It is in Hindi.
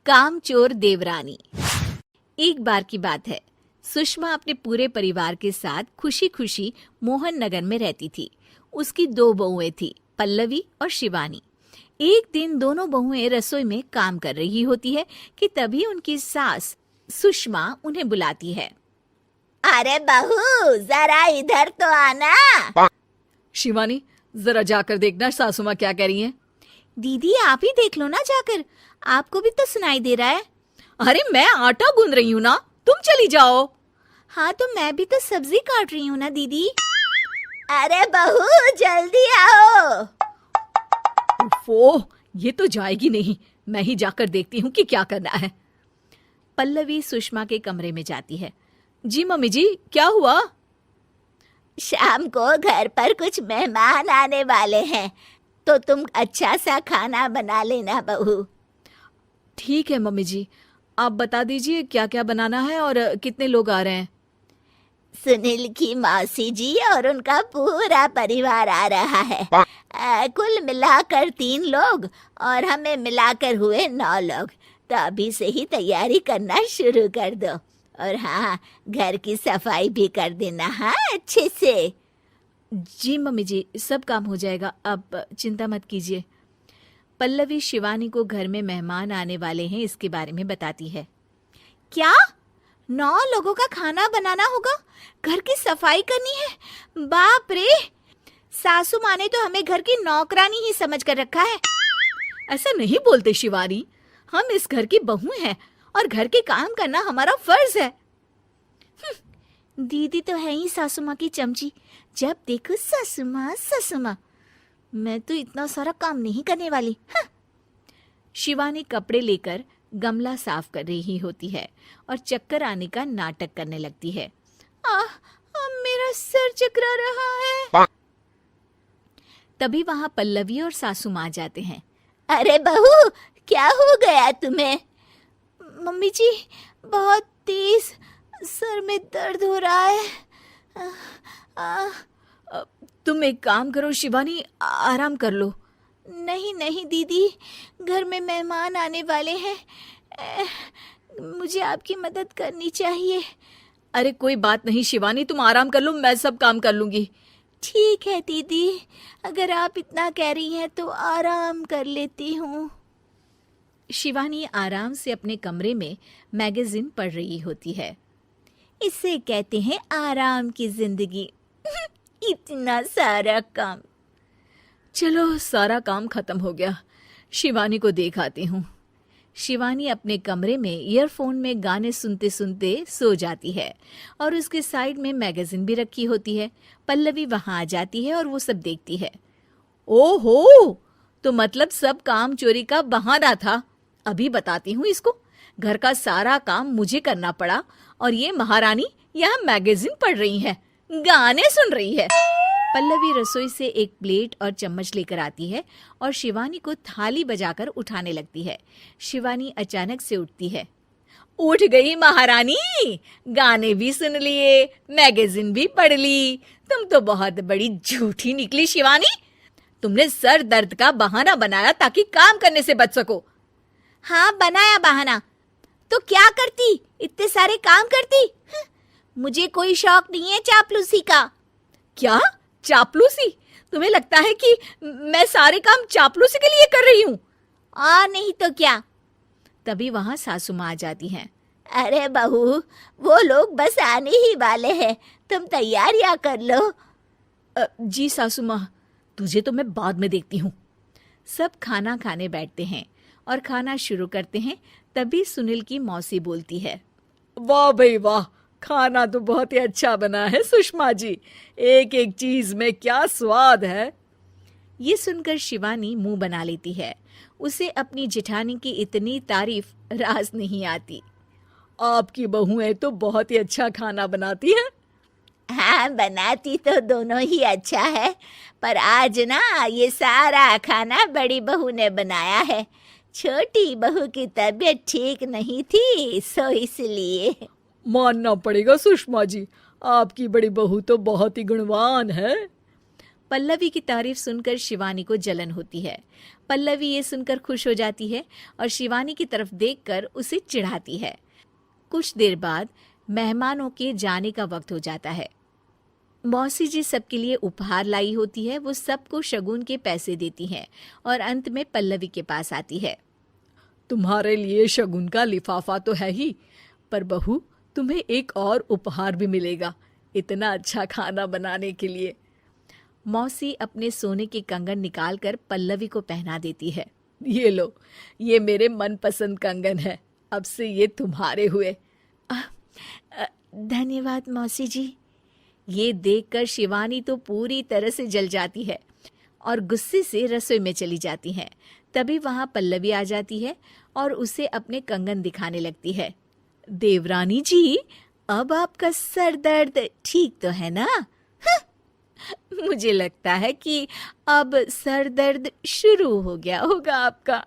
कामचोर देवरानी। एक बार की बात है, सुषमा अपने पूरे परिवार के साथ खुशी खुशी मोहन नगर में रहती थी। उसकी 2 बहुएं थी, पल्लवी और शिवानी। एक दिन दोनों बहुएं रसोई में काम कर रही होती है कि तभी उनकी सास सुषमा उन्हें बुलाती है। अरे बहू, जरा इधर तो आना। शिवानी, जरा जाकर देखना सासू माँ क्या कह रही हैं। दीदी, आप ही देख लो ना जाकर, आपको भी तो सुनाई दे रहा है। अरे मैं आटा गूंद रही हूँ ना, तुम चली जाओ। हाँ, तो मैं भी तो सब्जी काट रही हूँ ना दीदी। अरे बहू, जल्दी आओ। ओफो, ये तो जाएगी नहीं। मैं ही जाकर देखती हूँ कि क्या करना है। पल्लवी सुषमा के कमरे में जाती है। जी मम्मी जी, क्या हुआ? शाम को घर पर कुछ मेहमान आने वाले हैं, तो तुम अच्छा सा खाना बना लेना बहू। ठीक है मम्मी जी, आप बता दीजिए क्या क्या बनाना है और कितने लोग आ रहे हैं। सुनील की मौसी जी और उनका पूरा परिवार आ रहा है। कुल मिलाकर 3 लोग और हमें मिलाकर हुए 9 लोग। तो अभी से ही तैयारी करना शुरू कर दो। और हाँ, घर की सफाई भी कर देना, हाँ, अच्छे से। जी मम्मी जी, सब काम हो जाएगा, आप चिंता मत कीजिए। पल्लवी शिवानी को घर में मेहमान आने वाले हैं इसके बारे में बताती है। क्या? 9 लोगों का खाना बनाना होगा, घर की सफाई करनी है? बाप रे, सासू माँ ने तो हमें घर की नौकरानी ही समझ कर रखा है। ऐसा नहीं बोलते शिवानी, हम इस घर की बहू हैं और घर के काम करना हमारा फर्ज है। दीदी तो है ही सासू माँ की चमची, जब देखो सासू माँ सासू माँ। मैं तो इतना सारा काम नहीं करने वाली। शिवानी कपड़े लेकर गमला साफ कर रही होती है और चक्कर आने का नाटक करने लगती है। मेरा सर चकरा रहा है। तभी वहां पल्लवी और सासू माँ जाते हैं। अरे बहू, क्या हो गया तुम्हें? मम्मी जी, बहुत तेज सर में दर्द हो रहा है। तुम एक काम करो शिवानी, आराम कर लो। नहीं नहीं दीदी, घर में मेहमान आने वाले हैं, मुझे आपकी मदद करनी चाहिए। अरे कोई बात नहीं शिवानी, तुम आराम कर लो, मैं सब काम कर लूंगी। ठीक है दीदी, अगर आप इतना कह रही हैं तो आराम कर लेती हूँ। शिवानी आराम से अपने कमरे में मैगजीन पढ़ रही होती है। इसे कहते हैं आराम की जिंदगी। इतना सारा काम। चलो, सारा काम खत्म हो गया, शिवानी को देख आती हूँ। शिवानी अपने कमरे में ईयरफोन में गाने सुनते सुनते सो जाती है और उसके साइड में मैगजीन भी रखी होती है। पल्लवी वहां आ जाती है और वो सब देखती है। ओहो, तो मतलब सब काम चोरी का बहाना था। अभी बताती हूँ इसको। घर का सारा काम मुझे करना पड़ा और ये महारानी यहाँ मैगजीन पढ़ रही है, गाने सुन रही है। पल्लवी रसोई से एक प्लेट और चम्मच लेकर आती है और शिवानी को थाली बजाकर उठाने लगती है। शिवानी अचानक से उठती है। उठ गई महारानी, गाने भी सुन लिए, मैगजीन भी पढ़ ली। तुम तो बहुत बड़ी झूठी निकली शिवानी। तुमने सर दर्द का बहाना बनाया ताकि काम करने से बच सको। हाँ, बनाया बहाना, तो क्या करती? इतने सारे काम करती। मुझे कोई शौक नहीं है चापलूसी का। क्या चापलूसी? तुम्हें लगता है कि मैं सारे काम चापलूसी के लिए कर रही हूँ? और नहीं तो क्या। तभी वहां सासू माँ आ जाती हैं। अरे बहू, वो लोग बस आने ही वाले हैं, तुम तैयारियां कर लो। जी सासू माँ, तुझे तो मैं बाद में देखती हूँ। सब खाना खाने बैठते हैं और खाना शुरू करते हैं। तभी सुनील की मौसी बोलती है। वाह भाई वाह, खाना तो बहुत ही अच्छा बना है सुषमा जी, एक एक चीज में क्या स्वाद है। ये सुनकर शिवानी मुंह बना लेती है। उसे अपनी जेठानी की इतनी तारीफ रास नहीं आती। आपकी बहुएं तो बहुत ही अच्छा खाना बनाती हैं। हाँ, बनाती तो दोनों ही अच्छा है, पर आज ना ये सारा खाना बड़ी बहू ने बनाया है। छोटी बहू की तबीयत ठीक नहीं थी, सो इसलिए। मानना पड़ेगा सुषमा जी, आपकी बड़ी बहू तो बहुत ही गुणवान है। पल्लवी की तारीफ सुनकर शिवानी को जलन होती है। पल्लवी ये सुनकर खुश हो जाती है और शिवानी की तरफ देखकर उसे चिढ़ाती है। कुछ देर बाद मेहमानों के जाने का वक्त हो जाता है। मौसी जी सबके लिए उपहार लाई होती है। वो सबको शगुन के पैसे देती हैं और अंत में पल्लवी के पास आती है। तुम्हारे लिए शगुन का लिफाफा तो है ही, पर बहू तुम्हें एक और उपहार भी मिलेगा इतना अच्छा खाना बनाने के लिए। मौसी अपने सोने के कंगन निकालकर पल्लवी को पहना देती है। ये लो, ये मेरे मनपसंद कंगन है, अब से ये तुम्हारे हुए। धन्यवाद मौसी जी। ये देखकर शिवानी तो पूरी तरह से जल जाती है और गुस्से से रसोई में चली जाती है। तभी वहां पल्लवी आ जाती है और उसे अपने कंगन दिखाने लगती है। देवरानी जी, अब आपका सर दर्द ठीक तो है ना? मुझे लगता है कि अब सर दर्द शुरू हो गया होगा आपका।